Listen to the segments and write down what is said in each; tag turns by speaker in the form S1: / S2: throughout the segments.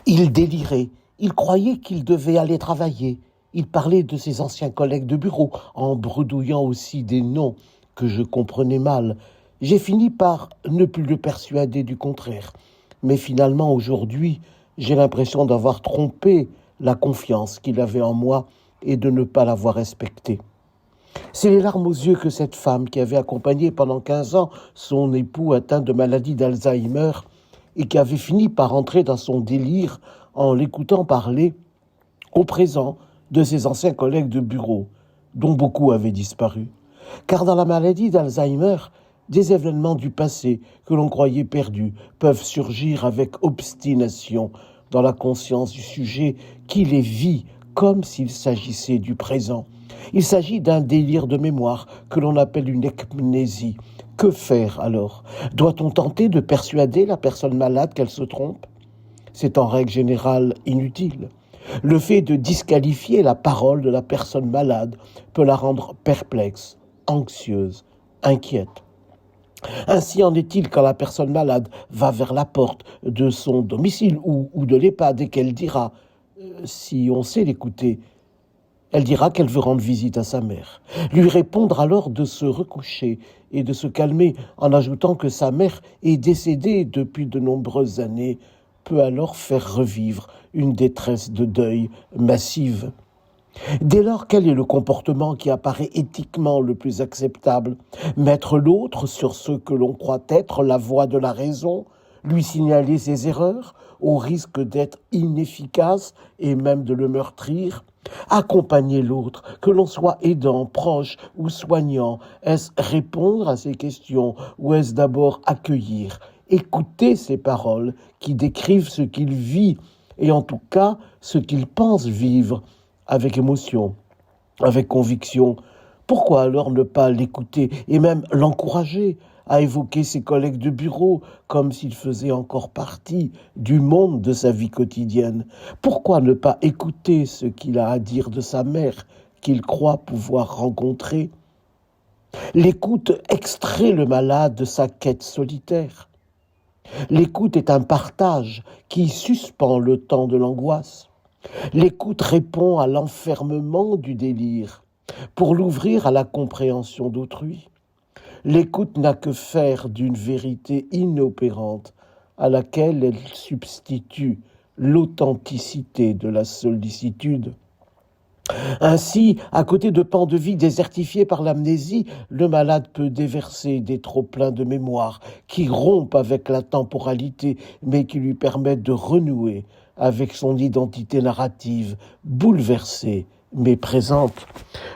S1: Il délirait, il croyait qu'il devait aller travailler. Il parlait de ses anciens collègues de bureau, en bredouillant aussi des noms que je comprenais mal. J'ai fini par ne plus le persuader du contraire. Mais finalement, aujourd'hui, j'ai l'impression d'avoir trompé la confiance qu'il avait en moi et de ne pas l'avoir respectée. C'est les larmes aux yeux que cette femme, qui avait accompagné pendant 15 ans son époux atteint de maladie d'Alzheimer et qui avait fini par entrer dans son délire en l'écoutant parler au présent de ses anciens collègues de bureau, dont beaucoup avaient disparu. Car dans la maladie d'Alzheimer, des événements du passé que l'on croyait perdus peuvent surgir avec obstination dans la conscience du sujet qui les vit comme s'il s'agissait du présent. Il s'agit d'un délire de mémoire que l'on appelle une ekmnésie. Que faire alors? Doit-on tenter de persuader la personne malade qu'elle se trompe? C'est en règle générale inutile. Le fait de disqualifier la parole de la personne malade peut la rendre perplexe, anxieuse, inquiète. Ainsi en est-il quand la personne malade va vers la porte de son domicile ou de l'EHPAD et qu'elle dira, si on sait l'écouter, elle dira qu'elle veut rendre visite à sa mère. Lui répondre alors de se recoucher et de se calmer en ajoutant que sa mère est décédée depuis de nombreuses années peut alors faire revivre une détresse de deuil massive. Dès lors, quel est le comportement qui apparaît éthiquement le plus acceptable? Mettre l'autre sur ce que l'on croit être la voie de la raison, lui signaler ses erreurs, au risque d'être inefficace et même de le meurtrir? Accompagner l'autre, que l'on soit aidant, proche ou soignant, est-ce répondre à ses questions ou est-ce d'abord accueillir, écouter ses paroles qui décrivent ce qu'il vit et en tout cas ce qu'il pense vivre avec émotion, avec conviction? Pourquoi alors ne pas l'écouter et même l'encourager à évoquer ses collègues de bureau comme s'ils faisaient encore partie du monde de sa vie quotidienne? Pourquoi ne pas écouter ce qu'il a à dire de sa mère qu'il croit pouvoir rencontrer? L'écoute extrait le malade de sa quête solitaire. L'écoute est un partage qui suspend le temps de l'angoisse. L'écoute répond à l'enfermement du délire pour l'ouvrir à la compréhension d'autrui. L'écoute n'a que faire d'une vérité inopérante à laquelle elle substitue l'authenticité de la sollicitude. Ainsi, à côté de pans de vie désertifiés par l'amnésie, le malade peut déverser des trop-pleins de mémoire qui rompent avec la temporalité, mais qui lui permettent de renouer avec son identité narrative, bouleversée mais présente.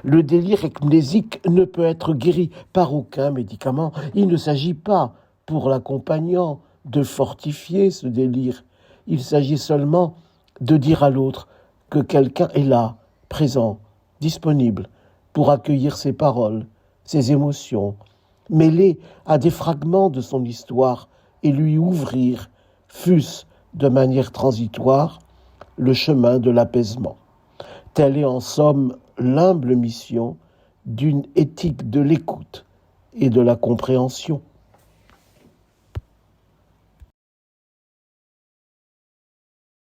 S1: Le délire ekmnésique ne peut être guéri par aucun médicament. Il ne s'agit pas, pour l'accompagnant, de fortifier ce délire. Il s'agit seulement de dire à l'autre que quelqu'un est là, présent, disponible, pour accueillir ses paroles, ses émotions, mêlées à des fragments de son histoire et lui ouvrir, fût-ce de manière transitoire, le chemin de l'apaisement. Telle est en somme l'humble mission d'une éthique de l'écoute et de la compréhension.